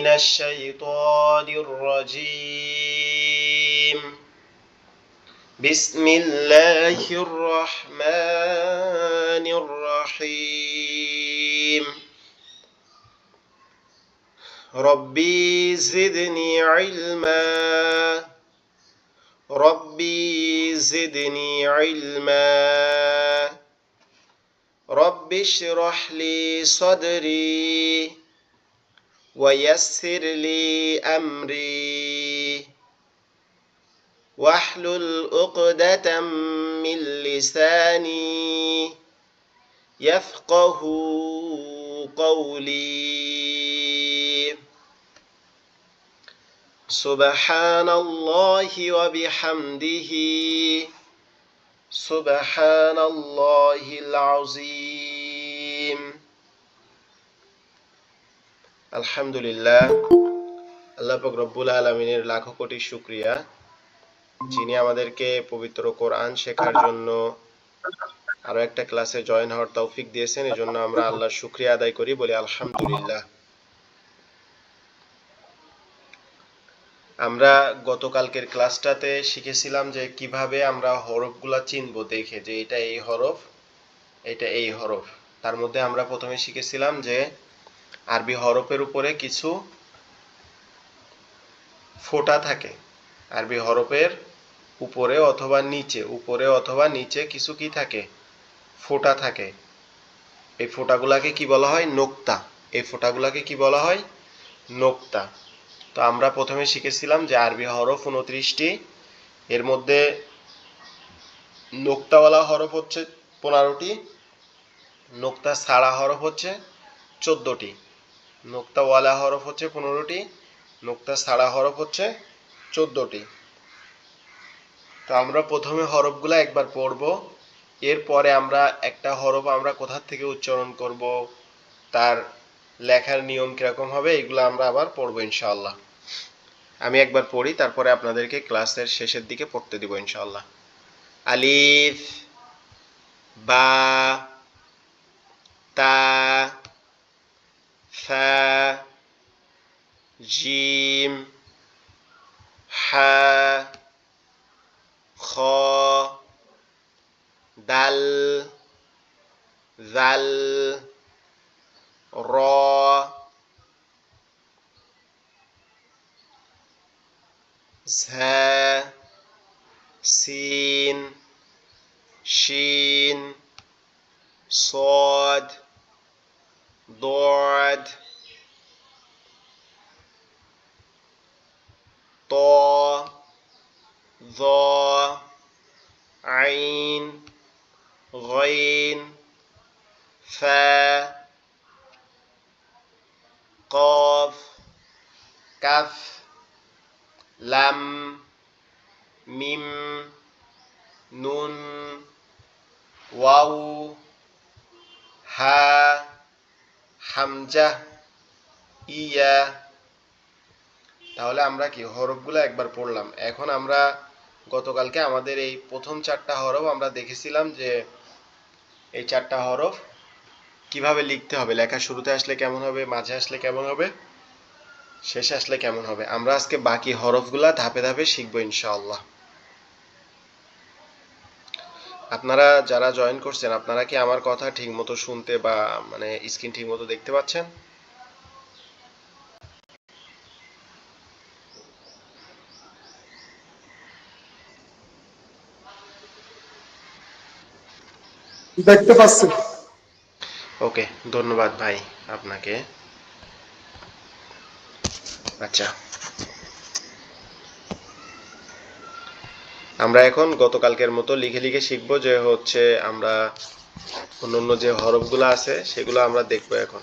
من الشيطان الرجيم بسم الله الرحمن الرحيم ربي زدني علما ربي زدني علما رب اشرح لي صدري ويسر لي أمري واحلل عقدة من لساني يفقه قولي سبحان الله وبحمده سبحان الله العظيم আলহামদুলিল্লাহ আল্লাহ পাক রব্বুল আলামিনের লাখো কোটি শুকরিয়া যিনি আমাদেরকে পবিত্র কোরআন শেখার জন্য আরো একটা ক্লাসে জয়েন হওয়ার তৌফিক দিয়েছেন এজন্য আমরা আল্লাহর শুকরিয়া আদায় করি বলি আলহামদুলিল্লাহ। আমরা গতকালকের ক্লাসটাতে শিখেছিলাম যে কিভাবে আমরা হরফগুলা চিনব দেখে যে এটা এই হরফ এটা এই হরফ। তার মধ্যে আমরা প্রথমে শিখেছিলাম যে আরবি হরফের উপরে কিছু ফোঁটা থাকে, আরবি হরফের উপরে অথবা নিচে কিছু কি থাকে, ফোঁটা থাকে। এই ফোঁটাগুলাকে কি বলা হয়? নোক্তা। এই ফোঁটাগুলাকে কি বলা হয়? নোক্তা। তো আমরা প্রথমে শিখেছিলাম যে আরবি হরফ 29টি, এর মধ্যে নোক্তাওয়ালা হরফ হচ্ছে 15টি, নোক্তা ছাড়া হরফ হচ্ছে 14টি। নোক্তাওয়ালা হরফ হচ্ছে 15টি, নোক্তা ছাড়া হরফ হচ্ছে 14টি। তো আমরা প্রথমে হরফগুলো একবার পড়ব, এরপরে আমরা একটা হরফ আমরা কোথা থেকে উচ্চারণ করব, তার লেখার নিয়ম কিরকম হবে, এগুলো আমরা আবার পড়ব ইনশাআল্লাহ। আমি একবার পড়ি, তারপরে আপনাদেরকে ক্লাসের শেষের দিকে পড়তে দিব ইনশাআল্লাহ। আলিফ, বা, তা, ফা, জিম, হা, খ, দাল, জাল, র, ঝা, সিন, শিন, صاد ضاد طا ظا عين غين فا قاف كف لم মিম নুন ওয়াও হা হামজা ইয়া। তাহলে আমরা কি হরফগুলো একবার পড়লাম। এখন আমরা গতকালকে আমাদের এই প্রথম 4টা হরফ আমরা দেখেছিলাম যে এই 4টা হরফ কিভাবে লিখতে হবে, লেখা শুরুতে আসলে কেমন হবে, মাঝে আসলে কেমন হবে, শেষে আসলে কেমন হবে। আমরা আজকে বাকি হরফগুলা ধাপে ধাপে শিখবো ইনশাআল্লাহ। আপনারা যারা জয়েন করছেন, আপনারা কি আমার কথা ঠিকমতো শুনতে বা মানে স্ক্রিন ঠিকমতো দেখতে পাচ্ছেন? দেখতে পাচ্ছি। ওকে, ধন্যবাদ ভাই আপনাকে। আচ্ছা, আমরা এখন গতকালকের মতো লিখে লিখে শিখবো যে হচ্ছে আমরা অন্য যে হরফগুলো আছে সেগুলো আমরা দেখবো এখন।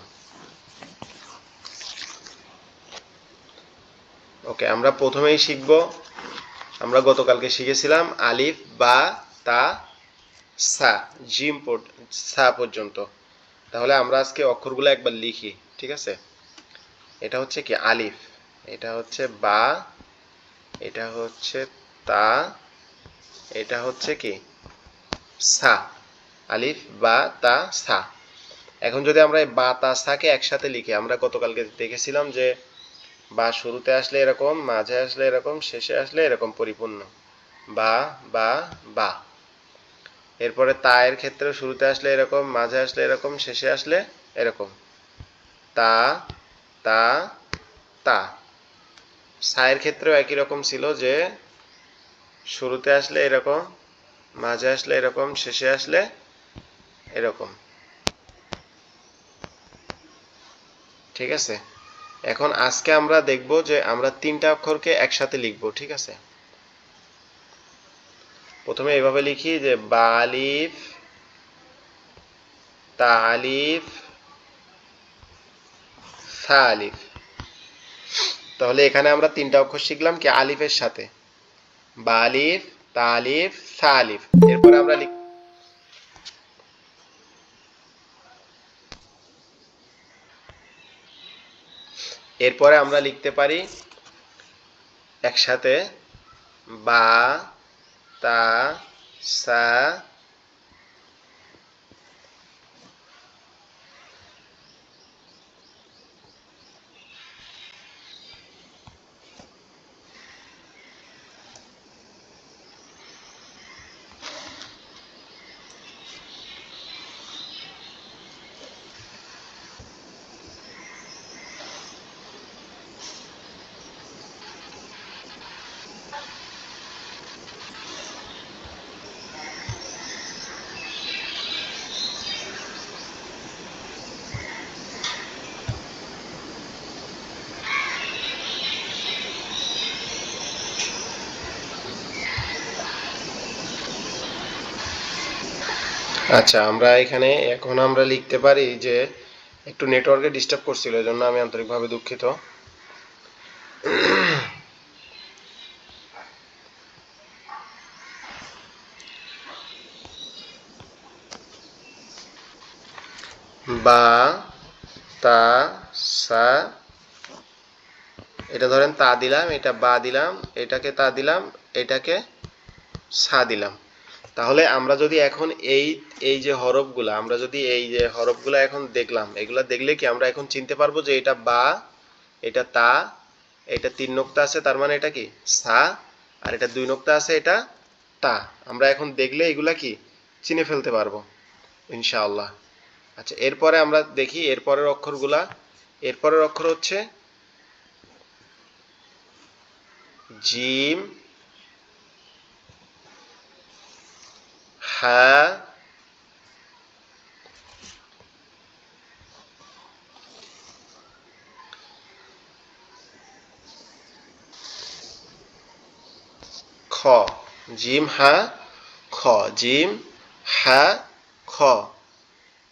ওকে, আমরা প্রথমেই শিখবো, আমরা গতকালকে শিখেছিলাম আলিফ, বা, তা, সা, জিম সা পর্যন্ত। তাহলে আমরা আজকে অক্ষরগুলো একবার লিখি, ঠিক আছে? এটা হচ্ছে কি আলিফ, এটা হচ্ছে বা, এটা হচ্ছে তা, এটা হচ্ছে কি সা। আলিফ, বা, তা, সা। এখন যদি আমরা এই বা, তা, সাকে একসাথে লিখি, আমরা গতকালকে দেখেছিলাম যে বা শুরুতে আসলে এরকম, মাঝে আসলে এরকম, শেষে আসলে এরকম পরিপূর্ণ। বা বা বা। এরপরে তা এর ক্ষেত্রে শুরুতে আসলে এরকম, মাঝে আসলে এরকম, শেষে আসলে এরকম। তা তা তা। সা এর ক্ষেত্রেও একই রকম ছিল যে শুরুতে আসলে এরকম, মাঝে আসলে এরকম, শেষে আসলে এরকম। ঠিক আছে, এখন আজকে আমরা দেখব যে আমরা তিনটা অক্ষরকে একসাথে লিখব। ঠিক আছে, প্রথমে এইভাবে লিখি যে বা আলিফ, তা আলিফ, সা আলিফ। তাহলে এখানে আমরা তিনটা অক্ষর শিখলাম কি আলিফের সাথে, বা আলিফ, তা আলিফ, সা আলিফ। এরপরে আমরা লিখতে পারি একসাথে বা, তা, সা, আচ্ছা আমরা এখানে এখন আমরা লিখতে পারি যে একটু নেটওয়ার্কে ডিস্টার্ব করছিল, এজন্য আমি আন্তরিকভাবে দুঃখিত। বা, তা, সা, এটা ধরেন তা দিলাম, এটা বা দিলাম, এটাকে তা দিলাম, এটাকে সা দিলাম। তাহলে আমরা যদি এখন এই এই যে হরফগুলা, আমরা যদি এই যে হরফগুলা এখন দেখলাম, এগুলা দেখলে কি আমরা এখন চিনতে পারবো যে এটা বা, এটা তা, এটা 3 নোক্তা আছে তার মানে এটা কি সা, আর এটা 2 নোক্তা আছে এটা তা। আমরা এখন দেখলে এগুলা কি চিনে ফেলতে পারবো ইনশাআল্লাহ। আচ্ছা এরপরে আমরা দেখি এরপরের অক্ষরগুলা। এরপরের অক্ষর হচ্ছে জিম, হা, খ। জিম হা খ, জিম হা খ।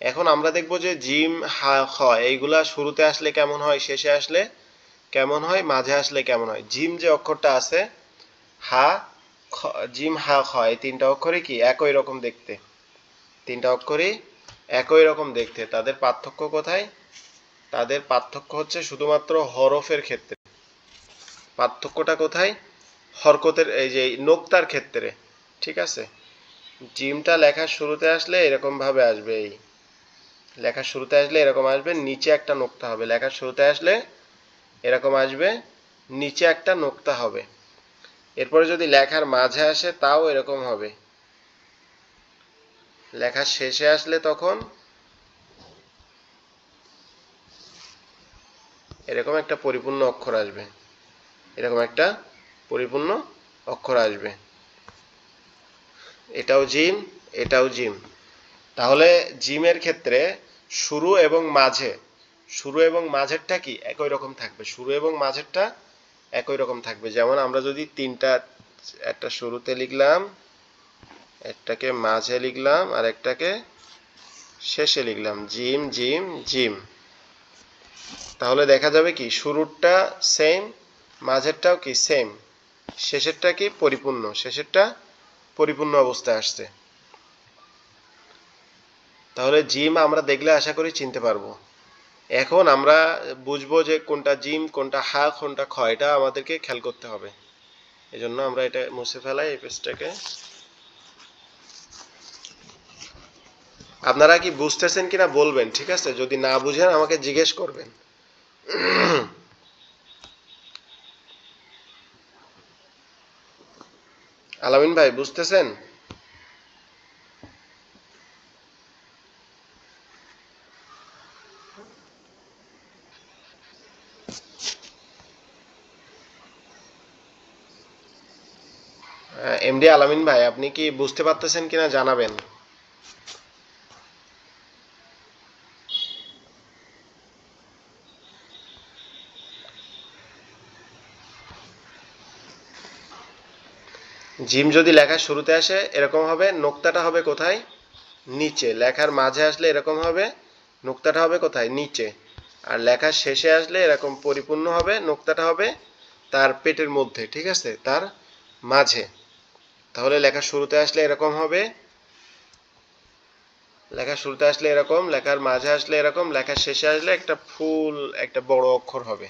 এখন আমরা দেখব যে জিম হা খ এইগুলা শুরুতে আসলে কেমন হয়, শেষে আসলে কেমন হয়, মাঝে আসলে কেমন হয়। জিম যে অক্ষরটা আছে, হা খ, জিম হা খ, এই তিনটা অক্ষরই কি একই রকম দেখতে। তিনটা অক্ষরই একই রকম দেখতে। তাদের পার্থক্য কোথায়? তাদের পার্থক্য হচ্ছে শুধুমাত্র হরফের ক্ষেত্রে। পার্থক্যটা কোথায়? হরকতের এই যে নোক্তার ক্ষেত্রে। ঠিক আছে, জিমটা লেখার শুরুতে আসলে এরকম ভাবে আসবে, এই লেখার শুরুতে আসলে এরকম আসবে, নিচে একটা নোক্তা হবে। লেখার শুরুতে আসলে এরকম আসবে, নিচে একটা নোক্তা হবে। এরপরে যদি লেখার মাঝে আসে তাও এরকম হবে। লেখার শেষে আসলে তখন এরকম একটা পরিপূর্ণ অক্ষর আসবে, এরকম একটা পরিপূর্ণ অক্ষর আসবে। এটাও জিম, এটাও জিম। তাহলে জিমের ক্ষেত্রে শুরু এবং মাঝে, শুরু এবং মাঝেরটা কি একই রকম থাকবে, শুরু এবং মাঝেরটা একই রকম থাকবে। যেমন আমরা যদি তিনটা, একটা শুরুতে লিখলাম, একটাকে মাঝে লিখলাম, আর একটাকে শেষে লিখলাম, জিম জিম জিম। তাহলে দেখা যাবে কি শুরুরটা সেম, মাঝেরটাও কি সেম, শেষেরটা কি পরিপূর্ণ, শেষেরটা পরিপূর্ণ অবস্থায় আসছে। তাহলে জিম আমরা দেখলে আশা করি চিনতে পারবো। এখন আমরা বুঝবো যে কোনটা জিম, কোনটা হা, কোনটা খ, এটা আমাদেরকে খেয়াল করতে হবে। এজন্য আমরা এটা মুছে ফেলাই এই পেজটাকে। আপনারা কি বুঝতেছেন কিনা বলবেন, ঠিক আছে? যদি না বুঝেন আমাকে জিজ্ঞেস করবেন। আলামিন ভাই বুঝতেছেন? এমডি আলামিন ভাই, আপনি কি বুঝতে পারতেছেন কিনা জানাবেন। জিম যদি লেখার শুরুতে আসে এরকম হবে, নোক্তাটা হবে কোথায়? নিচে। লেখার মাঝে আসলে এরকম হবে, নোক্তাটা হবে কোথায়? নিচে। আর লেখার শেষে আসলে এরকম পরিপূর্ণ হবে, নোক্তাটা হবে তার পেটের মধ্যে, ঠিক আছে, তার মাঝে। তাহলে লেখার শুরুতে আসলে এরকম হবে, লেখার শুরুতে আসলে এরকম, লেখার মাঝে আসলে এরকম, লেখার শেষে আসলে একটা ফুল, একটা বড় অক্ষর হবে।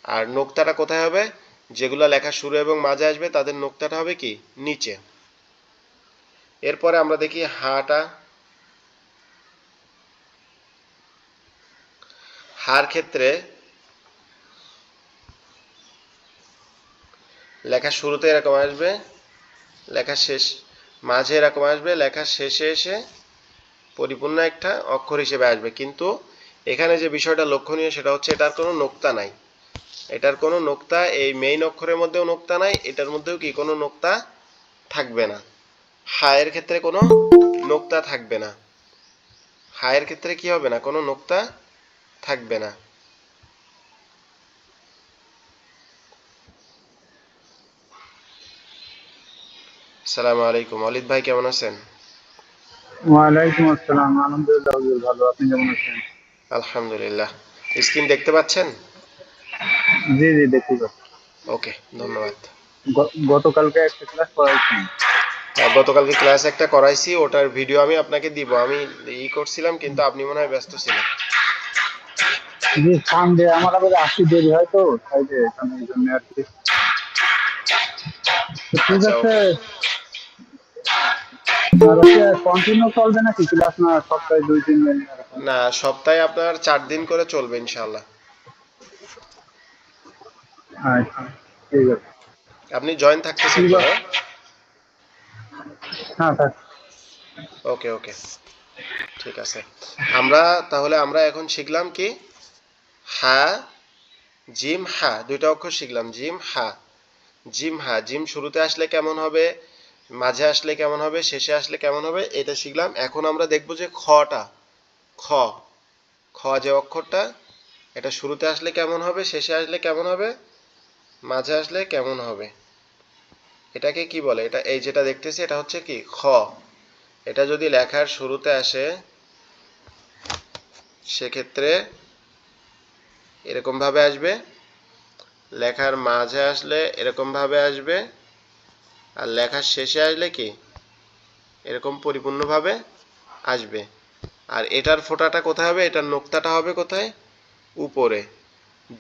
আর নোক্তাটা কোথায় হবে? যেগুলা লেখা শুরু এবং মাঝে আসবে তাদের নোক্তাটা হবে কি? নিচে। এরপরে আমরা দেখি হাটা। হার ক্ষেত্রে লেখা শুরুতে এরকম আসবে, লেখা শেষ মাঝে এরকম আসবে, লেখার শেষে এসে পরিপূর্ণ একটা অক্ষর হিসেবে আসবে। কিন্তু এখানে যে বিষয়টা লক্ষণীয় সেটা হচ্ছে এটার কোনো নোক্তা নাই। এটার কোনো নোক্তা, এই মেইন অক্ষরের মধ্যেও নোক্তা নাই, এটার মধ্যেও কি কোনো নোক্তা থাকবে না। হায়ের ক্ষেত্রে কোনো নোক্তা থাকবে না। হায়ের ক্ষেত্রে কি হবে না? কোনো নোক্তা থাকবে না। আসসালামু আলাইকুম, অলিদ ভাই কেমন আছেন? ওয়ালাইকুম আসসালাম, আলহামদুলিল্লাহ হুজুর, ভালো। আপনি কেমন আছেন? আলহামদুলিল্লাহ। স্ক্রিন দেখতে পাচ্ছেন? জি জি, দেখতে পাচ্ছি। ওকে, ধন্যবাদ। গতকালকে একটা ক্লাস করাইছি। গতকালকে ক্লাস একটা করাইছি, ওটার ভিডিও আমি আপনাকে দিব। আমি করছিলাম কিন্তু আপনি মনে হয় ব্যস্ত ছিলেন। জি, সানডে আমার আবার আসি দেরি হয় তো সাইডে, আমি এই জন্য আর কি। তো ঠিক আচ্ছা, আছে। ওকে। আর হচ্ছে কন্টিনিউ চলবে নাকি ক্লাস, না সপ্তাহে 2-3 দিন এরকম? না, সপ্তাহে আপনার 4 দিন করে চলবে ইনশাল্লাহ। আচ্ছা, ঠিক আছে। আপনি জয়েন থাকতেছেন ঠিক তো, না? আছে। হ্যাঁ থাক। ওকে ওকে, ঠিক আছে। আমরা তাহলে আমরা এখন শিখলাম কি? হা, জিম, হা, দুইটা অক্ষর শিখলাম। জিম হা, জিম হা। জিম শুরুতে আসলে কেমন হবে, মাঝে আসলে কেমন হবে, শেষে আসলে কেমন হবে, এটা শিখলাম। এখন আমরা দেখব যে খটা, খ, খ যে অক্ষরটা, এটা শুরুতে আসলে কেমন হবে, শেষে আসলে কেমন হবে, মাঝে আসলে কেমন হবে। এটাকে কি বলে? এটা এই যেটা দেখতেছি এটা হচ্ছে কি? খ। এটা যদি লেখার শুরুতে আসে সেক্ষেত্রে এরকম ভাবে আসবে, লেখার মাঝে আসলে এরকম ভাবে আসবে, আর লেখার শেষে আসলে কি? এরকম পরিপূর্ণভাবে আসবে। আর এটার ফোঁটাটা কোথায় হবে? এটার নোক্তাটা হবে কোথায়? উপরে।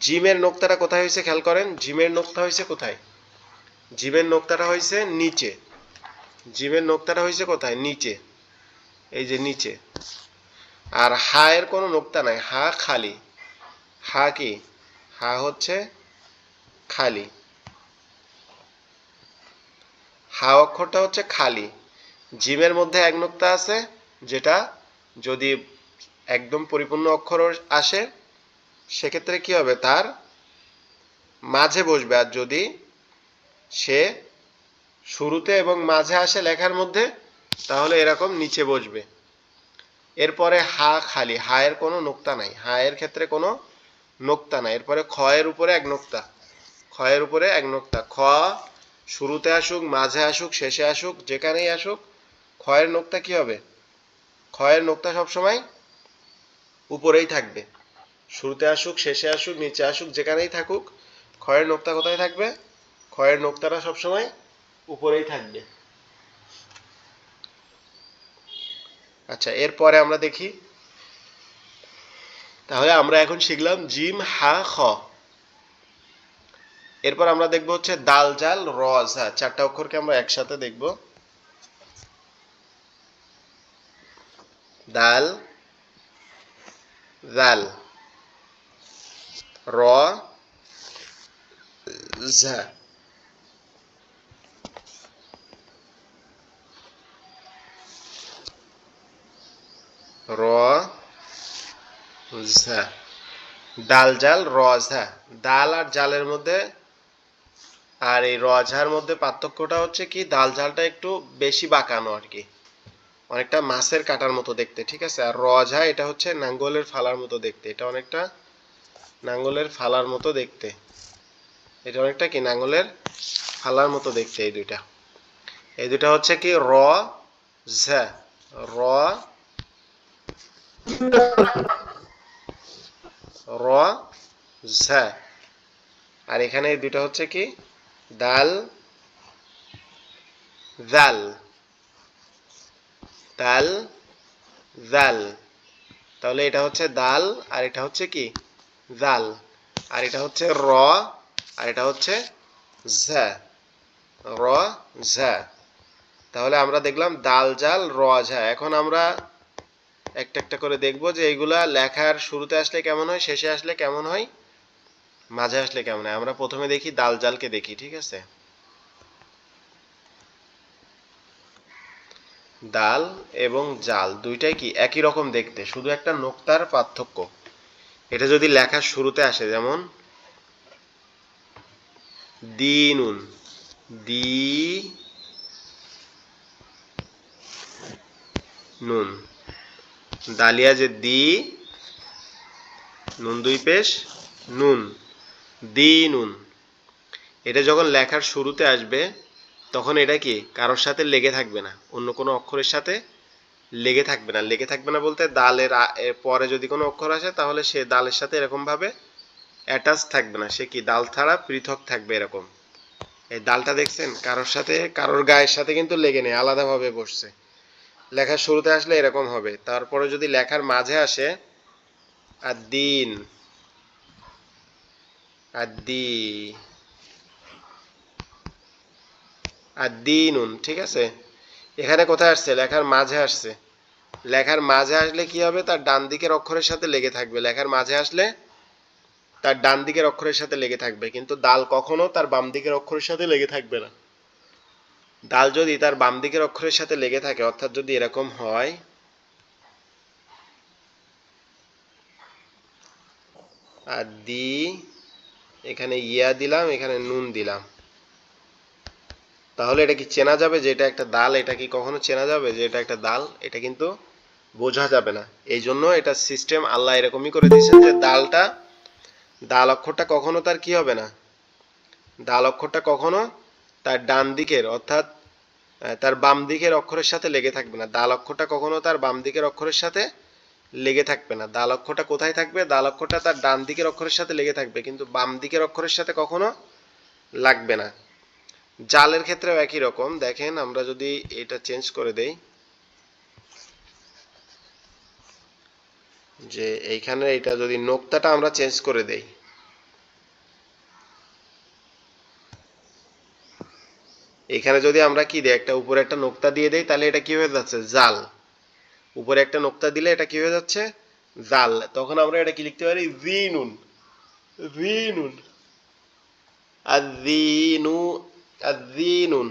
জিমের নোক্তাটা কোথায় হয়েছে খেয়াল করেন। জিমের নোক্তা হয়েছে কোথায়? জিমের নোক্তাটা হয়েছে নিচে। জিমের নোক্তাটা হয়েছে কোথায়? নিচে। এই যে নিচে। আর হা এর কোনো নোক্তা নাই, হা খালি। হা কি? হা হচ্ছে খালি। হা অক্ষরটা হচ্ছে খালি। জিমের মধ্যে এক নোক্তা আছে, যেটা যদি একদম পরিপূর্ণ অক্ষর আসে সেক্ষেত্রে কি হবে? তার মাঝে বসবে। আর যদি সে শুরুতে এবং মাঝে আসে লেখার মধ্যে তাহলে এরকম নিচে বসবে। এরপরে হা খালি, হা এর কোনো নোক্তা নাই, হা এর ক্ষেত্রে কোনো নোক্তা নাই। এরপরে খ এর উপরে এক নোক্তা, খ এর উপরে এক নোক্তা। খ শুরুতে আসুক, মাঝে আসুক, শেষে আসুক, যেখানেই আসুক, খ এর নোক্তা কি হবে? খ এর নোক্তা সবসময় উপরেই থাকবে। শুরুতে আসুক, শেষে আসুক, নিচে আসুক, যেখানেই থাকুক, খ এর নোক্তা কোথায় থাকবে? খ এর নোক্তাটা সবসময় উপরেই থাকবে। আচ্ছা, এরপরে আমরা দেখি। তাহলে আমরা এখন শিখলাম জিম, হা, খ। এরপর আমরা দেখবো হচ্ছে দাল, জাল, র, ঝা। চারটা অক্ষরকে আমরা একসাথে দেখব। দাল, জাল, র, ঝা। র ঝা, ডাল জাল র ঝা। ডাল আর জালের মধ্যে আর এই র ঝার মধ্যে পার্থক্যটা হচ্ছে কি, ডাল ঝালটা একটু বেশি বাঁকানো আর কি, অনেকটা মাছের কাটার মতো দেখতে, ঠিক আছে। আর র ঝা এটা হচ্ছে নাঙ্গলের ফালার মতো দেখতে, এটা অনেকটা নাঙ্গলের ফালার মতো দেখতে, এটা অনেকটা কি নাঙ্গলের ফালার মতো দেখতে। এই দুইটা হচ্ছে কি র ঝা, র র ঝা। আর এখানে এই দুইটা হচ্ছে কি ডাল জাল, ডাল জাল। তাহলে এটা হচ্ছে দাল আর এটা হচ্ছে কি জাল, আর এটা হচ্ছে র আর এটা হচ্ছে ঝা, র ঝা। তাহলে আমরা দেখলাম দাল জাল র ঝা। এখন আমরা একটা একটা করে দেখব যে এইগুলা লেখার শুরুতে আসলে কেমন হয়, শেষে আসলে কেমন হয়, মাঝে আসলে কেমন হয়। আমরা প্রথমে দেখি দাল জালকে দেখি, ঠিক আছে। ডাল এবং জাল দুইটাই কি একই রকম দেখতে, শুধু একটা নোক্তার পার্থক্য। এটা যদি লেখার শুরুতে আসে, যেমন দিনুন, দি নুন, দালিয়া যে দি, নুন দুই পেশ নুন, দি নুন। এটা যখন লেখার শুরুতে আসবে তখন এটা কি কারোর সাথে লেগে থাকবে না, অন্য কোনো অক্ষরের সাথে লেগে থাকবে না। লেগে থাকবে না বলতে দালের এর পরে যদি কোনো অক্ষর আসে তাহলে সে দালের সাথে এরকম ভাবে অ্যাটাচ থাকবে না, সে কি দাল ছাড়া পৃথক থাকবে এরকম। এই দালটা দেখছেন কারোর সাথে, কারোর গায়ের সাথে কিন্তু লেগে নেই, আলাদাভাবে বসছে। লেখার শুরুতে আসলে এরকম হবে, তারপরে যদি লেখার মাঝে আসে আর দিন, আর দি, আর দিনুন, ঠিক আছে। এখানে কোথায় আসছে, লেখার মাঝে আসছে। লেখার মাঝে আসলে কি হবে, তার ডান দিকের অক্ষরের সাথে লেগে থাকবে। লেখার মাঝে আসলে তার ডান দিকের অক্ষরের সাথে লেগে থাকবে, কিন্তু দাল কখনো তার বাম দিকের অক্ষরের সাথে লেগে থাকবে না। দাল যদি তার বাম দিকের অক্ষরের সাথে লেগে থাকে, অর্থাৎ যদি এরকম হয়, আর দি, এখানে ইয়া দিলাম, এখানে নুন দিলাম, তাহলে এটা কি চেনা যাবে যে এটা একটা দাল? এটা কি কখনো চেনা যাবে যে এটা একটা দাল? এটা কিন্তু বোঝা যাবে না। এই জন্য এটা সিস্টেম আল্লাহ এরকমই করে দিয়েছেন যে দালটা, দাল অক্ষরটা কখনো তার কি হবে না, দাল অক্ষরটা কখনো তার ডান দিকের অর্থাৎ তার বাম দিকের অক্ষরের সাথে লেগে থাকবে না। দাল অক্ষরটা কখনো তার বাম দিকের অক্ষরের সাথে লেগে থাকবে না। দাল অক্ষরটা কোথায় থাকবে, দাল অক্ষরটা তার ডান দিকের অক্ষরের সাথে লেগে থাকবে, কিন্তু বাম দিকের অক্ষরের সাথে কখনো লাগবে না। জালের ক্ষেত্রেও একই রকম। দেখেন আমরা যদি এটা চেঞ্জ করে দেই, যে এইখানে এটা যদি নোক্তাটা আমরা চেঞ্জ করে দেই, এখানে যদি আমরা কি দিই, একটা উপরে একটা নোক্তা দিয়ে দেই, তাহলে এটা কি হয়ে যাচ্ছে, জাল। উপরে একটা নোক্তা দিলে এটা কি হয়ে যাচ্ছে, জাল। তখন আমরা এটা কি লিখতে পারি, জিনুন, জিনুন, আযীনু, আযীনুন।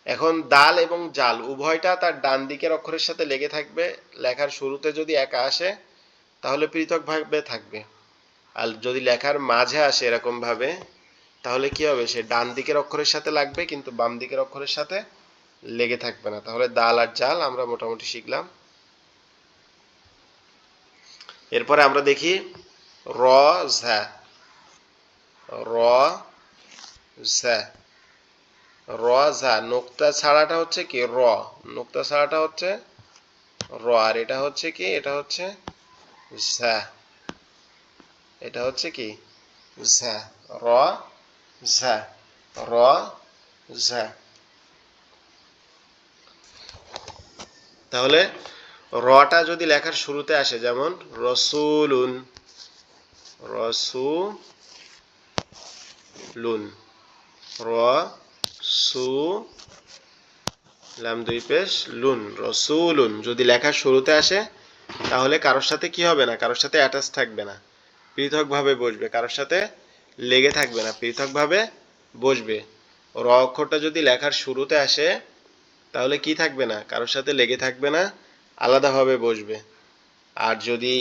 এখন দাল এবং জাল উভয়টা তার ডান দিকের অক্ষরের সাথে লেগে থাকবে। লেখার শুরুতে যদি একা আসে তাহলে পৃথকভাবে থাকবে, আর যদি লেখার মাঝে আসে এরকম ভাবে তাহলে কি হবে, সে ডান দিকের অক্ষরের সাথে লাগবে কিন্তু বাম দিকের অক্ষরের সাথে লেগে থাকবে না। তাহলে দাল আর জাল আমরা মোটামুটি শিখলাম। এরপরে আমরা দেখি র ঝা, র ঝা, র ঝা। নোক্তা ছাড়াটা হচ্ছে কি র, নোক্তা ছাড়াটা হচ্ছে র, আর এটা হচ্ছে কি, এটা হচ্ছে ঝা, এটা হচ্ছে কি ঝা, র ঝা, র ঝা। তাহলে রটা যদি লেখার শুরুতে আসে, যেমন রসুলুন, রসুলুন, র সু লাম দুই পেশ লুন, রসুলুন, যদি লেখার শুরুতে আসে তাহলে কারোর সাথে কি হবে না, কারোর সাথে অ্যাটাচ থাকবে না, পৃথকভাবে বসবে, কারোর সাথে লেগে থাকবে না, পৃথকভাবে বসবে। র অক্ষরটা যদি লেখার শুরুতে আসে তাহলে কি থাকবে না, কারোর সাথে লেগে থাকবে না, আলাদাভাবে বসবে। আর যদি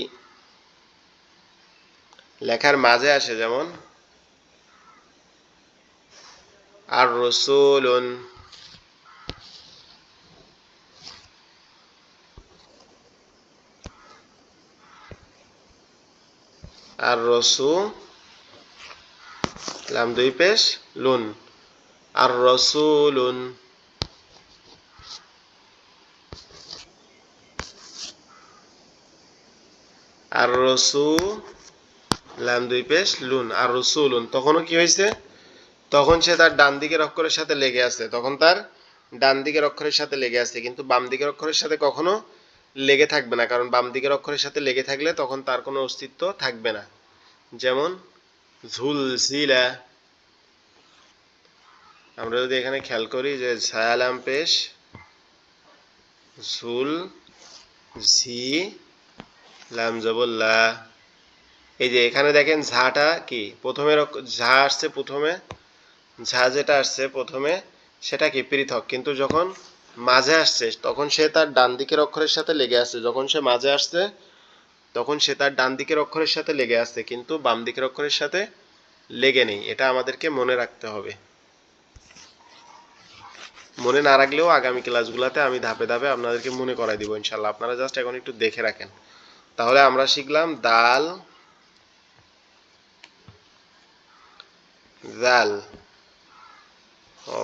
লেখার মাঝে আসে, যেমন আর রসুলুন, আর রসু লাম দুই পেশ লুন, আর রসুলুন, আর রসু লাম দুই পেশ লুন, আর রসুলুন, তখনও কি হয়েছে? তখন সে তার ডান দিকের অক্ষরের সাথে লেগে আছে, তখন তার ডান দিকের অক্ষরের সাথে লেগে আছে, কিন্তু বাম দিকের অক্ষরের সাথে কখনো লেগে থাকবে না, কারণ বাম দিকের অক্ষরের সাথে লেগে থাকলে তখন তার কোনো অস্তিত্ব থাকবে না। যেমন ঝুলসিলা, আমরা যদি এখানে খেয়াল করি যে ছায়ালাম পেশ ঝুল ঝি লাম জবল্লা, এই যে এখানে দেখেন ঝাটা কি প্রথমে ঝা আসছে, প্রথমে ঝা যেটা আসছে প্রথমে সেটা কি পৃথক, কিন্তু যখন মাঝে আসছে তখন সে তার ডান দিকের অক্ষরের সাথে লেগে আসছে, যখন সে মাঝে আসছে তখন সে তার ডান দিকের অক্ষরের সাথে লেগে আসছে, কিন্তু বাম দিকের অক্ষরের সাথে লেগে নেই। এটা আমাদেরকে মনে রাখতে হবে। মনে না রাখলেও আগামী ক্লাসগুলোতে আমি ধাপে ধাপে আপনাদেরকে মনে করাই দিব ইনশাল্লাহ, আপনারা জাস্ট এখন একটু দেখে রাখেন। তাহলে আমরা শিখলাম দাল, জাল,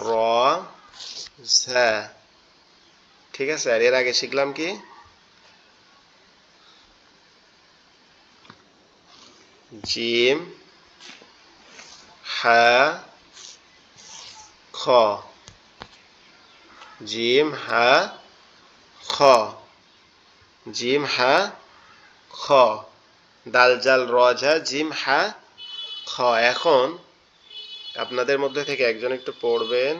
র, ঝা, ঠিক আছে। আর এর আগে শিখলাম কি? জিম, হা, খ, জিম, হা, খ, জিম, হা, খ, দাল, জাল, র, ঝা, জিম, হা, খ। এখন আপনাদের মধ্যে থেকে একজন একটু পড়বেন।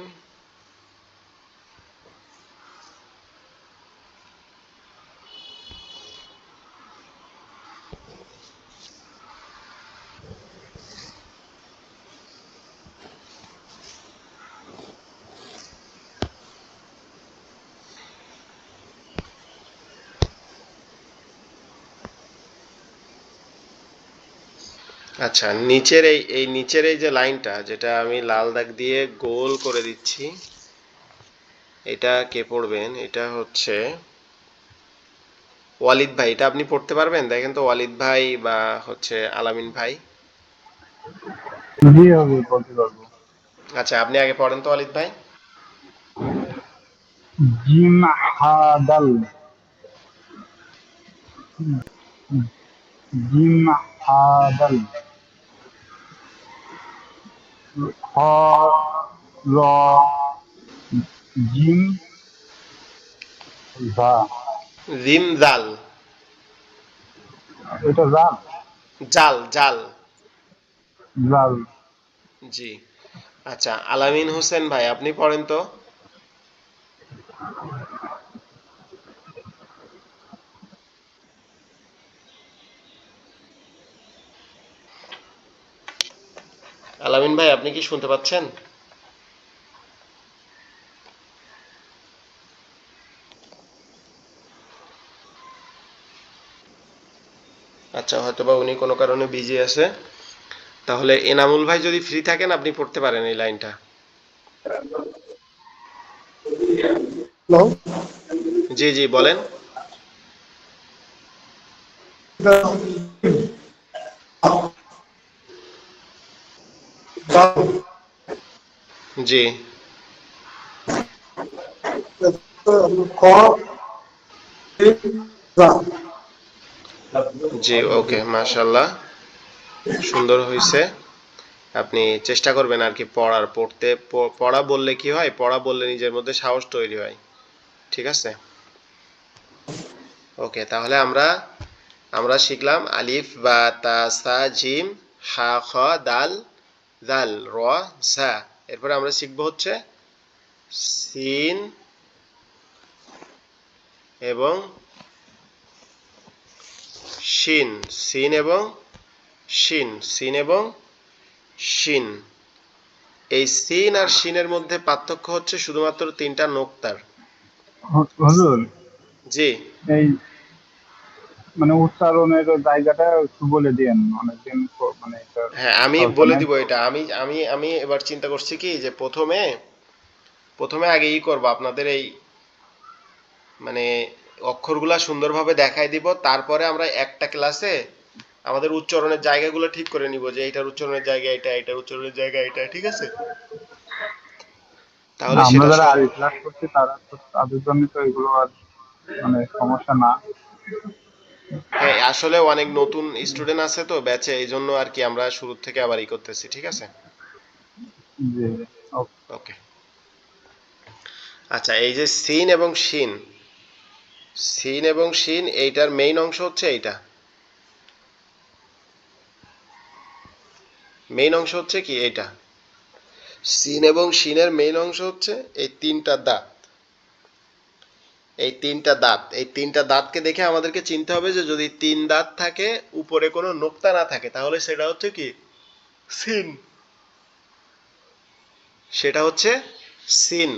আচ্ছা, নিচের এই নিচের এই যে লাইনটা, যেটা আমি লাল দাগ দিয়ে গোল করে দিচ্ছি, এটা কে পড়বেন? এটা হচ্ছে ওয়ালিদ ভাই। এটা আপনি পড়তে পারবেন? দেখেন তো ওয়ালিদ ভাই বা হচ্ছে আলামিন ভাই। জি হবে, বলতে পারবো। আচ্ছা, আপনি আগে পড়েন তো ওয়ালিদ ভাই। জিম হাদাল, জিম হাদাল, খ, র, জিম, ঝা। জিম জাল, এটা জাল, জাল জাল, জাল। জি। আচ্ছা, আলামিন হোসেন ভাই আপনি পড়েন তো। আলামিন ভাই আপনি কি শুনতে পাচ্ছেন? আচ্ছা, হয়তোবা উনি কোনো কারণে বিজি আছে। তাহলে এনামুল ভাই যদি ফ্রি থাকেন আপনি পড়তে পারেন এই লাইনটা। হ্যালো, জি জি বলেন। জি খ, যা। জি, ওকে, মাশাল্লাহ, সুন্দর হয়েছে। আপনি চেষ্টা করবেন আর কি পড়ার, পড়া বললে কি হয়, পড়া বললে নিজের মধ্যে সাহস তৈরি হয়, ঠিক আছে। ওকে, তাহলে আমরা আমরা শিখলাম আলিফ বা তা সা জিম হা খ দাল জাল র ঝা। এরপরে আমরা শিখবো হচ্ছে সিন এবং শিন, সিন এবং শিন, সিন এবং শিন। এই সিন আর শিনের মধ্যে পার্থক্য হচ্ছে শুধুমাত্র তিনটা নোক্তার। হুজুর, জি এই মানে উচ্চারণের জায়গাটা একটু বলে দিয়েন, অনেকদিন মানে এটা হ্যাঁ, আমি চলছে বলে নাই দিব তো। এটা। আমি এবার চিন্তা করছি কি যে প্রথমে প্রথমে আগে করব আপনাদের এই মানে অক্ষরগুলা সুন্দরভাবে দেখাই দিব, তারপরে আমরা একটা ক্লাসে আমাদের উচ্চারণের জায়গাগুলো ঠিক করে নিব যে এইটার উচ্চারণের জায়গা এটা, এটার উচ্চারণের জায়গা এটা, ঠিক আছে? না, তাহলে আমরা সেটা যারা আগে ক্লাস করছি তারা তো, তাদের জন্য তো এগুলো আর মানে সমস্যা না। হ্যাঁ, আসলে অনেক নতুন স্টুডেন্ট আছে তো ব্যাচে, এই জন্য আর কি আমরা শুরু থেকে আবার করতেছি, ঠিক আছে? জি জি, ওকে। ওকে। আচ্ছা, এই যে সিন এবং শিন, সিন এবং শিন এইটার মেইন অংশ হচ্ছে এইটা। মেইন অংশ হচ্ছে কি এইটা। সিন এবং শিনের মেইন অংশ হচ্ছে এই তিনটা দাঁত। এই তিনটা দাঁতকে দেখে আমাদেরকে চিনতে হবে যে যদি তিন দাঁত থাকে, উপরে কোনো নোক্তা না থাকে, তাহলে সেটা হচ্ছে কি সিন। সেটা হচ্ছে সিন।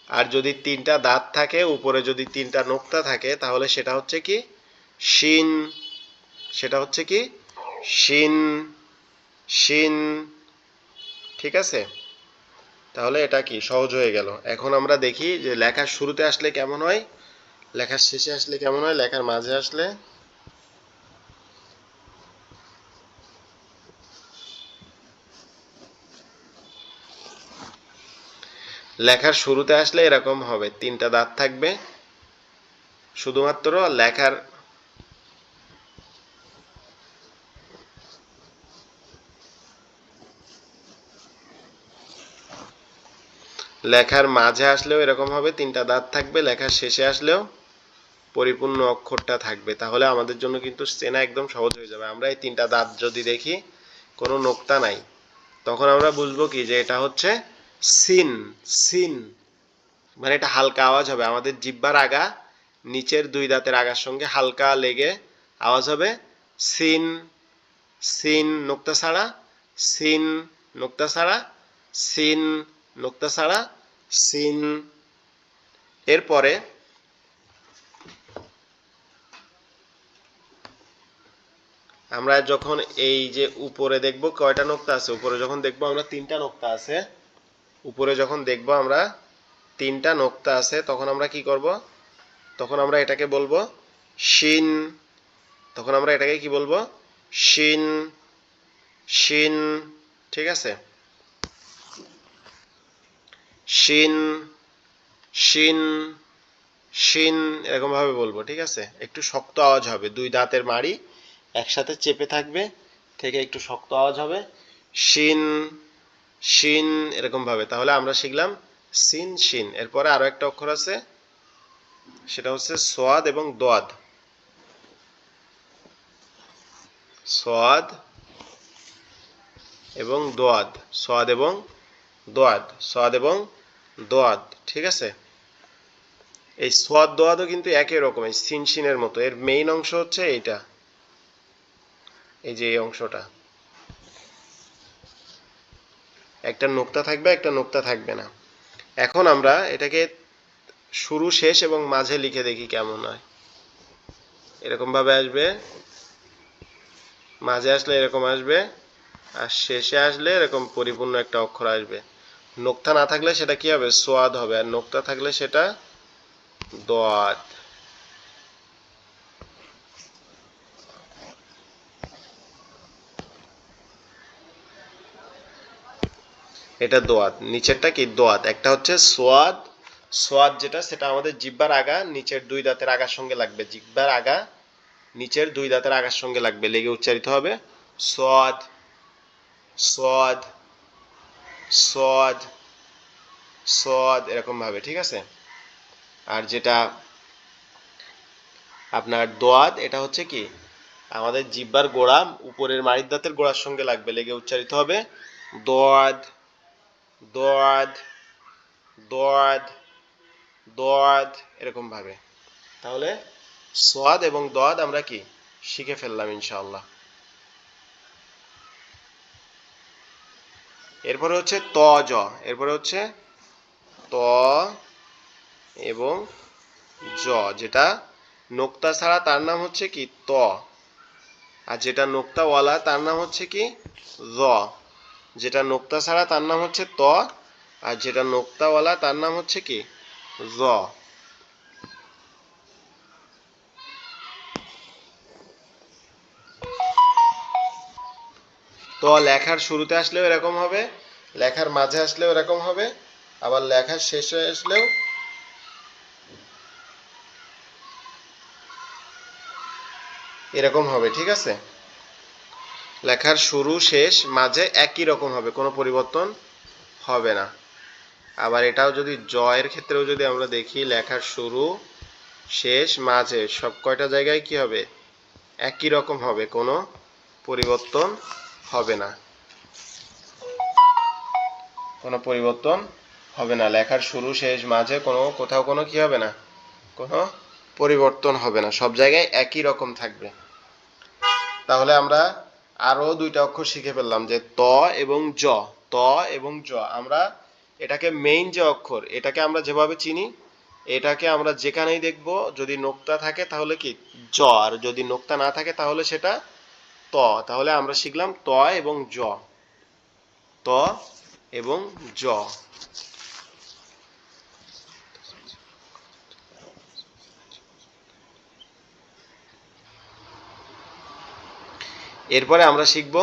আর যদি তিনটা দাঁত থাকে, উপরে যদি তিনটা নোক্তা থাকে, তাহলে সেটা হচ্ছে কি শিন। সেটা হচ্ছে কি শিন। শিন। ঠিক আছে? তাহলে এটা কি সহজ হয়ে গেল। এখন আমরা দেখি যে লেখার শুরুতে আসলে কেমন হয়, লেখার শেষে আসলে কেমন হয়, লেখার মাঝে আসলে। লেখার শুরুতে আসলে এরকম হবে, তিনটা দাঁত থাকবে। শুধুমাত্র লেখার লেখার মাঝে আসলেও এরকম হবে, তিনটা দাঁত থাকবে। লেখার শেষে আসলেও পরিপূর্ণ অক্ষরটা থাকবে। তাহলে আমাদের জন্য কিন্তু চেনা একদম সহজ হয়ে যাবে। আমরা এই তিনটা দাঁত যদি দেখি কোনো নোক্তা নাই, তখন আমরা বুঝবো কি যে এটা হচ্ছে সিন। সিন মানে এটা হালকা আওয়াজ হবে, আমাদের জিহ্বার আগা নিচের দুই দাঁতের আগার সঙ্গে হালকা লেগে আওয়াজ হবে সিন। সিন নোক্তা ছাড়া, সিন নোক্তা ছাড়া, সিন নোক্তা ছাড়া, সিন। এরপরে আমরা যখন এই যে উপরে দেখব কয়টা নোক্তা আছে, উপরে যখন দেখব আমরা তিনটা নোক্তা আছে, উপরে যখন দেখব আমরা তিনটা নোক্তা আছে, তখন আমরা কি করব? তখন আমরা এটাকে বলবো শিন। তখন আমরা এটাকে কি বলবো? শিন। শিন। ঠিক আছে? শিন। শিন। শিন এরকম ভাবে বলবো, ঠিক আছে? একটু শক্ত আওয়াজ হবে, দুই দাঁতের মাড়ি একসাথে চেপে থাকবে, থেকে একটু শক্ত আওয়াজ হবে শিন। শিন এরকম ভাবে। তাহলে আমরা শিখলাম সিন শিন। এরপরে আরো একটা অক্ষর আছে, সেটা হচ্ছে সোয়াদ এবং দোয়াদ। সোয়াদ এবং দোয়াদ। সোয়াদ এবং দোয়াদ। সোয়াদ এবং দোয়াদ। ঠিক আছে? এই সোয়াদ দোয়াদও কিন্তু একই রকম, এই সিন শিনের মতো। এর মেইন অংশ হচ্ছে এইটা, এই যে এই অংশটা। একটা নোক্তা থাকবে, একটা নোক্তা থাকবে না। এখন আমরা এটাকে শুরু শেষ এবং মাঝে লিখে দেখি কেমন হয়। এরকম ভাবে আসবে, মাঝে আসলে এরকম আসবে, আর শেষে আসলে এরকম পরিপূর্ণ একটা অক্ষর আসবে। নোক্তা না থাকলে সেটা কি হবে? সোয়াদ হবে, আর নোক্তা থাকলে সেটা দোয়াদ। এটা দোয়াদ। নিচেরটা কি? দোয়াদ। একটা হচ্ছে সোয়াদ। সোয়াদ যেটা, সেটা আমাদের জিহ্বার আগা নিচের দুই দাঁতের আগার সঙ্গে লাগবে। জিহ্বার আগা নিচের দুই দাঁতের আগার সঙ্গে লাগবে, লেগে উচ্চারিত হবে সোয়াদ। সোয়াদ। সোয়াদ। সোয়াদ এরকম ভাবে, ঠিক আছে? আর যেটা আপনার দোয়াদ, এটা হচ্ছে কি আমাদের জিহ্বার গোড়া উপরের মাড়ির দাঁতের গোড়ার সঙ্গে লাগবে, লেগে উচ্চারিত হবে দোয়াদ। দোয়াদ। দোয়াদ। দোয়াদ এরকম ভাবে। তাহলে সোয়াদ এবং দোয়াদ আমরা কি শিখে ফেললাম ইনশাআল্লাহ। এরপরে হচ্ছে ত জ। এরপরে হচ্ছে ত এবং জ, যেটা নোক্তা ছাড়া তার নাম হচ্ছে কি ত, আর যেটা নোক্তাওয়ালা তার নাম হচ্ছে কি জ। যেটা নোক্তা ছাড়া তার নাম হচ্ছে ত, আর যেটা নোক্তাওয়ালা তার নাম হচ্ছে কি জ। তো লেখার শুরুতে আসলেও এরকম হবে, লেখার মাঝে আসলেও এরকম হবে, আবার লেখার শেষে আসলেও এরকম হবে, ঠিক আছে? লেখার শুরু শেষ মাঝে একই রকম হবে, কোনো পরিবর্তন হবে না। আবার এটাও যদি জয়ের ক্ষেত্রেও যদি আমরা দেখি, লেখার শুরু শেষ মাঝে সব কয়টা জায়গায় কি হবে, একই রকম হবে, কোনো পরিবর্তন হবে না, কোনো পরিবর্তন হবে না। লেখার শুরু শেষ মাঝে কোনো কোথাও কোনো কি হবে না, কোনো পরিবর্তন হবে না, সব জায়গায় একই রকম থাকবে। তাহলে আমরা আরো দুইটা অক্ষর শিখে ফেললাম, যে ত এবং জ। ত এবং জ আমরা এটাকে মেইন যে অক্ষর, এটাকে আমরা যেভাবে চিনি, এটাকে আমরা যেখানেই দেখব যদি নোক্তা থাকে তাহলে কি জ, আর যদি নোক্তা না থাকে তাহলে সেটা ত। তাহলে আমরা শিখলাম ত এবং জ, ত এবং জ। এরপরে আমরা শিখব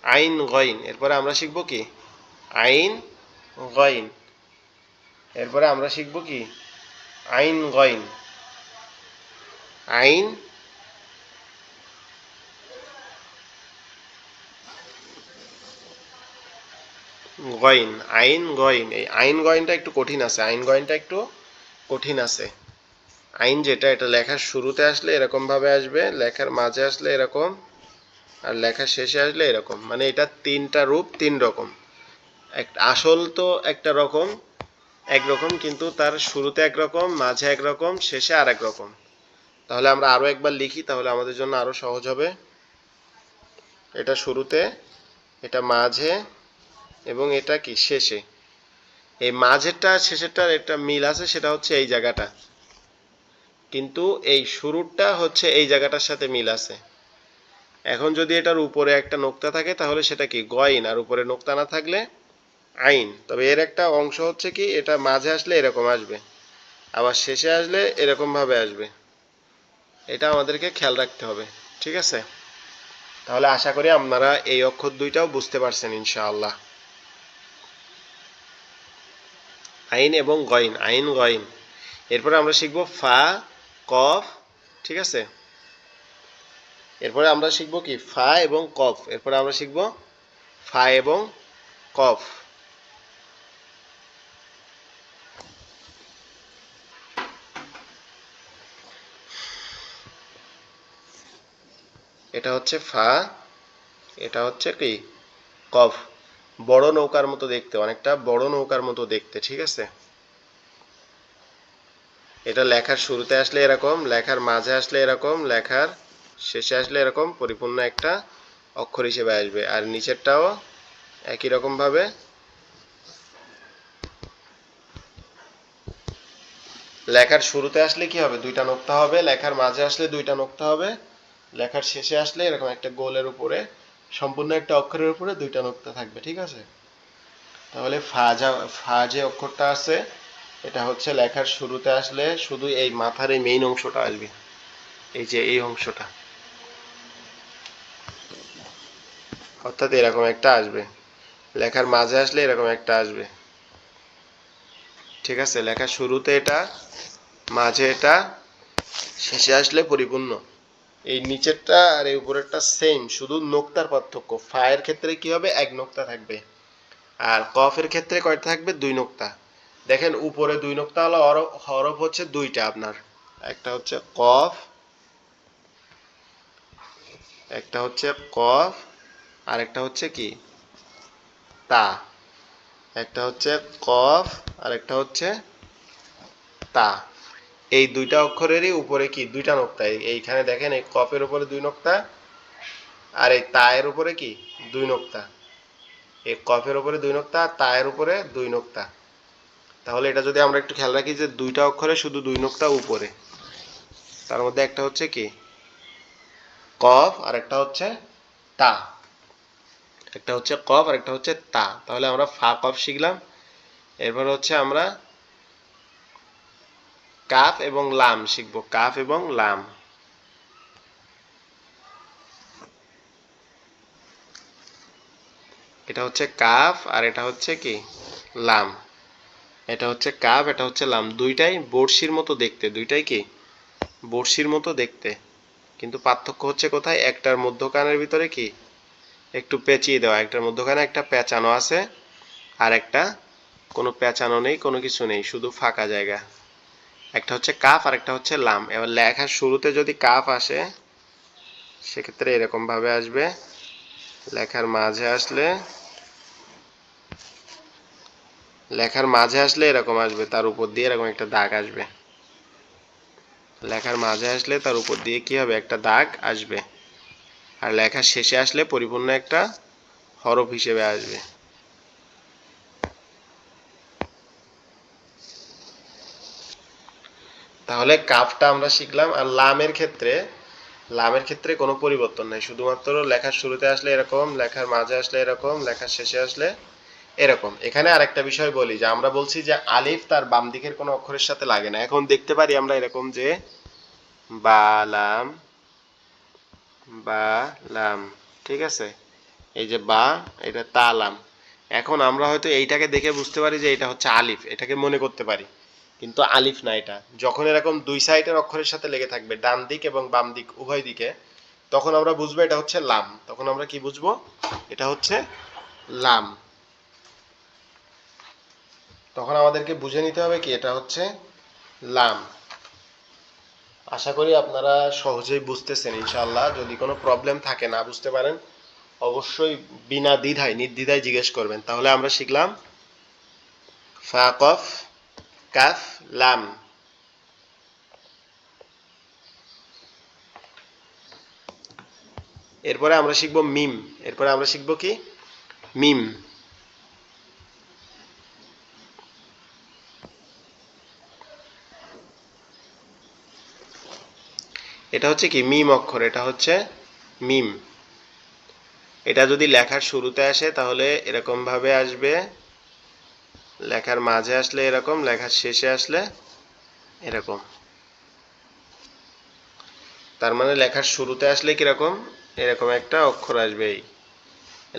আইন গইন। এরপরে আমরা শিখব কি আইন গইন। এরপরে আমরা শিখব কি আইন গইন। আইন গইন, আইন গইন। এই আইন গইনটা একটু কঠিন আছে, আইন গইনটা একটু কঠিন আছে। আইন যেটা, এটা লেখার শুরুতে আসলে এরকম ভাবে আসবে, লেখার মাঝে আসলে এরকম, আর লেখার শেষে আসলে এরকম। মানে এটা তিনটা রূপ, তিন রকম। একটা আসল তো একটা রকম, একরকম, কিন্তু তার শুরুতে একরকম, মাঝে একরকম, শেষে আর এক রকম। তাহলে আমরা আরো একবার লিখি, তাহলে আমাদের জন্য আরো সহজ হবে। এটা শুরুতে, এটা মাঝে, এবং এটা কি শেষে। এই মাঝেরটা শেষেরটার একটা মিল আছে, সেটা হচ্ছে এই জায়গাটা, কিন্তু এই শুরুটা হচ্ছে এই জায়গাটার সাথে মিল আছে। এখন যদি এটার উপরে একটা নোক্তা থাকে তাহলে সেটা কি গইন, আর উপরে নোক্তা না থাকলে আইন। তবে এর একটা অংশ হচ্ছে কি, এটা মাঝে আসলে এরকম আসবে, আবার শেষে আসলে এরকম ভাবে আসবে। এটা আমাদেরকে খেয়াল রাখতে হবে, ঠিক আছে? তাহলে আশা করি আপনারা এই অক্ষর দুইটাও বুঝতে পারছেন ইনশাআল্লাহ। আইন এবং গইন, আইন গইন। এরপরে আমরা শিখব ফা, কফ, ঠিক আছে? এরপরে আমরা শিখব কি ফা এবং কফ। এরপরে আমরা শিখব ফা এবং কফ। এটা হচ্ছে ফা, এটা হচ্ছে কি কফ। বড় নৌকার মতো দেখতে, অনেকটা বড় নৌকার মতো দেখতে, ঠিক আছে? এটা লেখার শুরুতে আসলে এরকম, লেখার মাঝে আসলে এরকম, লেখার শেষে আসলে এরকম পরিপূর্ণ একটা অক্ষর হিসেবে আসবে। আর নিচেরটাও একই রকম ভাবে। লেখার শুরুতে আসলে কি হবে, দুইটা নোক্তা হবে, লেখার মাঝে আসলে দুইটা নোক্তা হবে, লেখার শেষে আসলে এরকম একটা গোলের উপরে, সম্পূর্ণ একটা অক্ষরের উপরে দুইটা নোক্তা থাকবে, ঠিক আছে? তাহলে ফা যে অক্ষরটা আছে, এটা হচ্ছে লেখার শুরুতে আসলে শুধু এই মাথার এই মেইন অংশটা আসবে, এই যে এই অংশটা, অর্থাৎ এরকম একটা আসবে। লেখার মাঝে আসলে এরকম একটা আসবে, ঠিক আছে? লেখার শুরুতে এটা, মাঝে এটা, শেষে আসলে পরিপূর্ণ। এই নিচেরটা আর এই উপরেরটা সেম, শুধু নোক্তার পার্থক্য। ফায়ের ক্ষেত্রে কি হবে, এক নোক্তা থাকবে, আর কফের ক্ষেত্রে কয়টা থাকবে, দুই নোক্তা। দেখেন উপরে দুই নোক্তা হলো হরফ হচ্ছে দুইটা আপনার, একটা হচ্ছে কফ, একটা হচ্ছে কফ, আর একটা হচ্ছে কি তা। একটা হচ্ছে কফ, আর একটা হচ্ছে তা। এই দুইটা অক্ষরেরই উপরে কি দুইটা নোক্তা। এইখানে দেখেন এই কফের উপরে দুই নোক্তা, আর এই তায়ের উপরে কি দুই নোক্তা। এই কফের উপরে দুই নোক্তা, আর তায়ের উপরে দুই নোক্তা। তাহলে এটা যদি আমরা একটু খেয়াল রাখি যে দুইটা অক্ষরে শুধু দুই নোক্তা উপরে, তার মধ্যে একটা হচ্ছে কি কফ আর একটা হচ্ছে তা, একটা হচ্ছে কফ আর একটা হচ্ছে তা। তাহলে আমরা ফা কফ শিখলাম। এরপর হচ্ছে আমরা কাফ এবং লাম শিখবো, কাফ এবং লাম। এটা হচ্ছে কাফ আর এটা হচ্ছে কি লাম। এটা হচ্ছে কাফ, এটা হচ্ছে লাম। দুইটাই বড়শির মতো দেখতে, দুইটাই কি বড়শির মতো দেখতে, কিন্তু পার্থক্য হচ্ছে কোথায়, একটার মধ্যখানের ভিতরে কি একটু পেঁচিয়ে দেওয়া, একটার মধ্যখানে একটা পেঁচানো আছে, আর একটা কোনো পেঁচানো নেই, কোনো কিছু নেই, শুধু ফাঁকা জায়গা। একটা হচ্ছে কাফ আর একটা হচ্ছে লাম। এবার লেখার শুরুতে যদি কাফ আসে সেক্ষেত্রে এরকম ভাবে আসবে, লেখার মাঝে আসলে, লেখার মাঝে আসলে এরকম আসবে, তার উপর দিয়ে এরকম একটা দাগ আসবে। লেখার মাঝে আসলে তার উপর দিয়ে কি হবে, একটা দাগ আসবে। আর লেখার শেষে আসলে পরিপূর্ণ একটা হরফ হিসেবে আসবে। তাহলে কাফটা আমরা শিখলাম। আর লামের ক্ষেত্রে, লামের ক্ষেত্রে কোনো পরিবর্তন নাই, শুধুমাত্র লেখার শুরুতে আসলে এরকম, লেখার মাঝে আসলে এরকম, লেখার শেষে আসলে এরকম। এখানে আরেকটা বিষয় বলি, যে আমরা বলছি যে আলিফ তার বাম দিকের কোনো অক্ষরের সাথে লাগে না। এখন দেখতে পারি আমরা এরকম যে বা লাম, বা লাম, ঠিক আছে, এই যে বা, এটা তা লাম। এখন আমরা হয়তো এইটাকে দেখে বুঝতে পারি যে এটা হচ্ছে আলিফ, এটাকে মনে করতে পারি, কিন্তু আলিফ না এটা। যখন এরকম দুই সাইডের অক্ষরের সাথে লেগে থাকবে, ডান দিক এবং বাম দিক উভয় দিকে, তখন আমরা বুঝবো এটা হচ্ছে লাম। তখন আমরা কি বুঝবো, এটা হচ্ছে লাম। তখন আমাদেরকে বুঝে নিতে হবে কি এটা হচ্ছে লাম। আশা করি আপনারা সহজেই বুঝতেছেন ইনশাআল্লাহ। যদি কোনো প্রবলেম থাকে, না বুঝতে পারেন, অবশ্যই বিনা দ্বিধায় নির্দ্বিধায় জিজ্ঞেস করবেন। তাহলে আমরা শিখলাম ফা কফ কাফ লাম। এরপরে আমরা শিখবো মিম। এরপরে আমরা শিখবো কি মিম। এটা হচ্ছে কি মিম অক্ষর, এটা হচ্ছে মিম। এটা যদি লেখার শুরুতে আসে তাহলে এরকম ভাবে আসবে, লেখার মাঝে আসলে এরকম, লেখার শেষে আসলে এরকম। তার মানে লেখার শুরুতে আসলে কিরকম, এরকম একটা অক্ষর আসবে, এই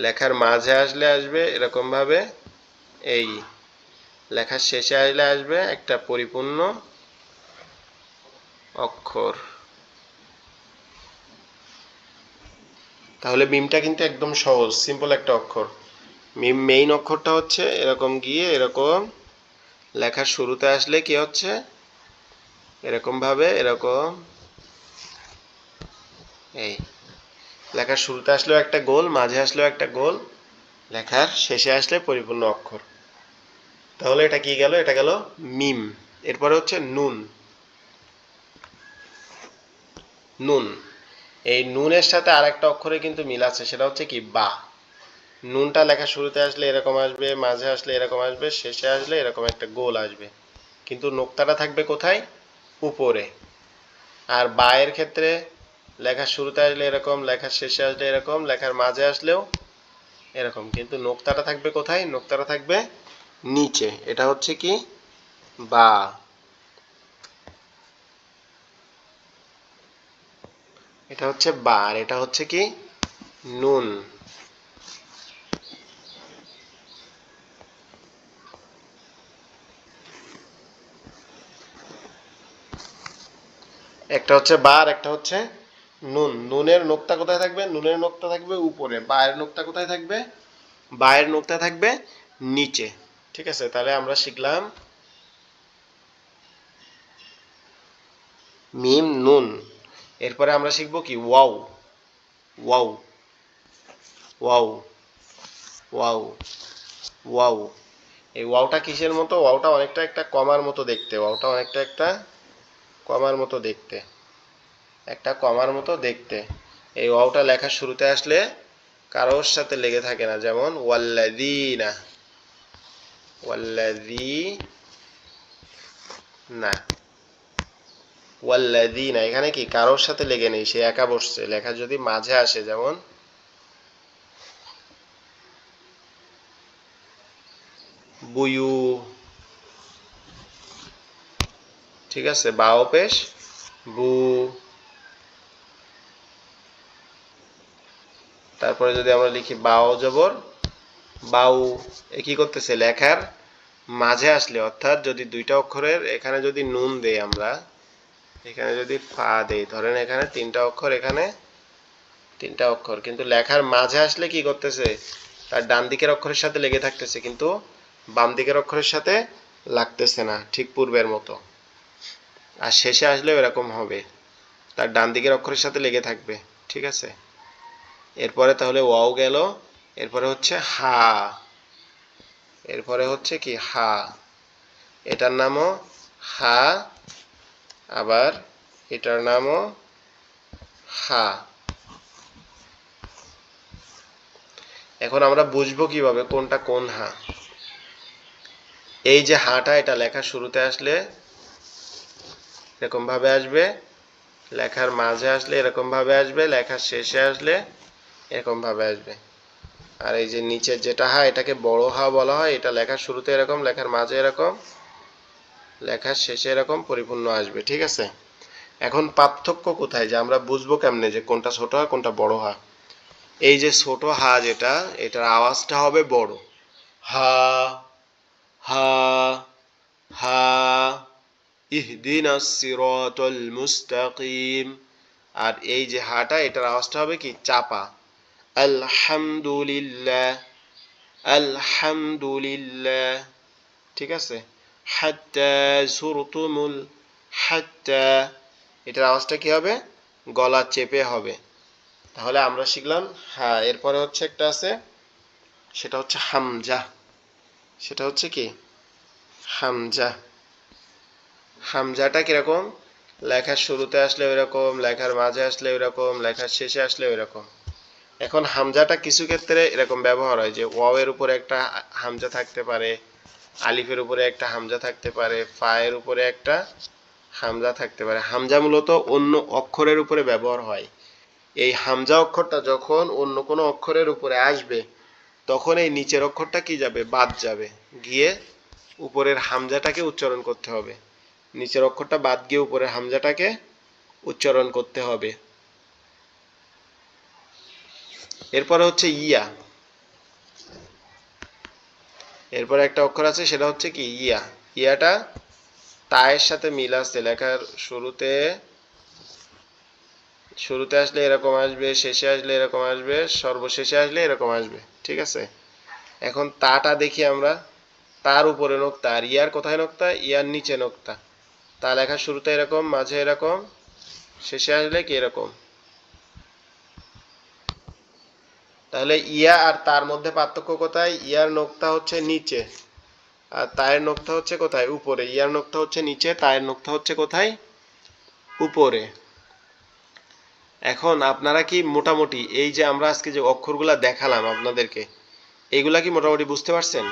লেখার মাঝে আসলে আসবে এরকম ভাবে, এই লেখার শেষে আসলে আসবে একটা পরিপূর্ণ অক্ষর। তাহলে মিমটা কিন্তু একদম সহজ, সিম্পল একটা অক্ষর। মিম মেইন অক্ষরটা হচ্ছে এরকম গিয়ে এরকম, লেখার শুরুতে আসলে কি হচ্ছে এরকম ভাবে, এরকম, এই লেখার শুরুতে আসলেও একটা গোল, মাঝে আসলেও একটা গোল, লেখার শেষে আসলে পরিপূর্ণ অক্ষর। তাহলে এটা কি গেল, এটা গেল মিম। এরপরে হচ্ছে নুন। নুন, এই নুনের সাথে আরেকটা অক্ষরে কিন্তু মিল আছে, সেটা হচ্ছে কি বা। নুনটা লেখা শুরুতে আসলে এরকম আসবে, মাঝে আসলে এরকম আসবে, শেষে আসলে এরকম একটা গোল আসবে, কিন্তু নোক্তাটা থাকবে কোথায়, উপরে। আর বা এর ক্ষেত্রে লেখার শুরুতে আসলে এরকম, লেখার শেষে আসলে এরকম, লেখার মাঝে আসলেও এরকম, কিন্তু নোক্তাটা থাকবে কোথায়, নোক্তাটা থাকবে নিচে। এটা হচ্ছে কি বা। এটা হচ্ছে বা, আর এটা হচ্ছে কি নুন। একটা হচ্ছে বা আর একটা হচ্ছে নুন। নুনের নোক্তা কোথায় থাকবে, নুনের নোক্তা থাকবে উপরে, বায়ের নোক্তা কোথায় থাকবে, বায়ের নোক্তা থাকবে নিচে। ঠিক আছে, তাহলে আমরা শিখলাম মিম নুন। এরপরে আমরা শিখবো কি wow. Wow, wow, wow, wow. এই ওয়াওটা কিসের মতো, ওয়াওটা অনেকটা একটা কমার মতো দেখতে, ওয়াওটা অনেকটা একটা কমার মতো দেখতে, একটা কমার মতো দেখতে। এই ওয়াওটা লেখার শুরুতে আসলে কারোর সাথে লেগে থাকে না, যেমন ওয়াল্লাযীনা, ওয়াল্লাযী, না, ওয়াল্লাযীনা এখানে কি কারোর সাথে লেগে নেই, সে একা বসছে। লেখা যদি মাঝে আসে, যেমন বুয়ু, ঠিক আছে, বাও পেশ বু। তারপরে যদি আমরা লিখি বাও জবর বাউ, এ কি করতেছে, লেখার মাঝে আসলে, অর্থাৎ যদি দুইটা অক্ষরের এখানে যদি নুন দেই আমরা, এখানে যদি ফা দেই, ধরেন এখানে তিনটা অক্ষর, এখানে তিনটা অক্ষর, কিন্তু লেখার মাঝে আসলে কি করতেছে, তার ডান দিকের অক্ষরের সাথে লেগে থাকতেছে, কিন্তু বাম দিকের অক্ষরের সাথে লাগতেছে না, ঠিক পূর্বের মতো। আর শেষে আসলে এরকম হবে, তার ডান দিকের অক্ষরের সাথে লেগে থাকবে, ঠিক আছে। এরপরে তাহলে ওয়াও গেল, এরপরে হচ্ছে হা, এরপরে হচ্ছে কি হা, এটার নামও হা, আবার এটার নামও হা। এখন আমরা বুঝবো কিভাবে কোনটা কোন হা। এই যে হাটা, এটা লেখার শুরুতে আসলে এরকম ভাবে আসবে, লেখার মাঝে আসলে এরকম ভাবে আসবে, লেখার শেষে আসলে এরকম ভাবে আসবে। আর এই যে নিচের যেটা হা, এটাকে বড় হা বলা হয়। এটা লেখার শুরুতে এরকম, লেখার মাঝে এরকম, লেখার শেষে এরকম পরিপূর্ণ আসবে, ঠিক আছে। এখন পার্থক্য কোথায়, যে আমরা বুঝবো কেমনে যে কোনটা ছোট হা কোনটা বড় হা। এই যে ছোট হা যেটা, এটার আওয়াজটা হবে বড়, হা হা হা, ইহদিনাস সিরাতাল মুস্তাকিম। আর এই যে হাটা, এটার আওয়াজটা হবে কি চাপা, আলহামদুলিল্লাহ আলহামদুলিল্লাহ, ঠিক আছে। হাত্তা যুরতুমুল, হাত্তা, এটার আওয়াজটা কি হবে, গলা চেপে হবে। তাহলে আমরা শিখলাম হা। এরপরে হচ্ছে একটা আছে, সেটা হচ্ছে হামজা। সেটা হচ্ছে কি হামজা। হামজাটা কিরকম, লেখার শুরুতে আসলে ওইরকম, লেখার মাঝে আসলে ওইরকম, লেখার শেষে আসলে ওইরকম। এখন হামজাটা কিছু ক্ষেত্রে এরকম ব্যবহার হয় যে ওয়াও এর উপরে একটা হামজা থাকতে পারে, আলিফের উপরে একটা হামজা থাকতে পারে, ফা এর উপরে একটা হামজা থাকতে পারে। হামজা মূলত অন্য অক্ষরের উপরে ব্যবহার হয়। এই হামজা অক্ষরটা যখন অন্য কোনো অক্ষরের উপরে আসবে, তখন এই নিচের অক্ষরটা কি যাবে, বাদ যাবে, গিয়ে উপরের হামজাটাকে উচ্চারণ করতে হবে। নিচের অক্ষরটা বাদ গিয়ে উপরের হামজাটাকে উচ্চারণ করতে হবে। এরপরে হচ্ছে ইয়া। এরপরে একটা অক্ষর আছে, সেটা হচ্ছে কি ইয়া। ইয়াটা তায়ের সাথে মিল আছে, লেখার শুরুতে শুরুতে আসলে এরকম আসবে, শেষে আসলে এরকম আসবে, সর্বশেষে আসলে এরকম আসবে, ঠিক আছে। এখন তাটা দেখি আমরা, তার উপরে নোক্তা, আর ইয়ার কোথায় নোক্তা, ইয়ার নিচে নোক্তা। তা লেখার শুরুতে এরকম, মাঝে এরকম, শেষে আসলে কি এরকম। তাহলে ইয়া আর তার মধ্যে পার্থক্য কোথায়, ইয়ার নোক্তা হচ্ছে নিচে, আর তায়ের নোক্তা হচ্ছে কোথায়, উপরে। ইয়ার নোক্তা হচ্ছে নিচে, তায়ের নোক্তা হচ্ছে কোথায়, উপরে। এখন আপনারা কি মোটামুটি এই যে আমরা আজকে যে অক্ষরগুলা দেখালাম আপনাদেরকে, এগুলা কি মোটামুটি বুঝতে পারছেন?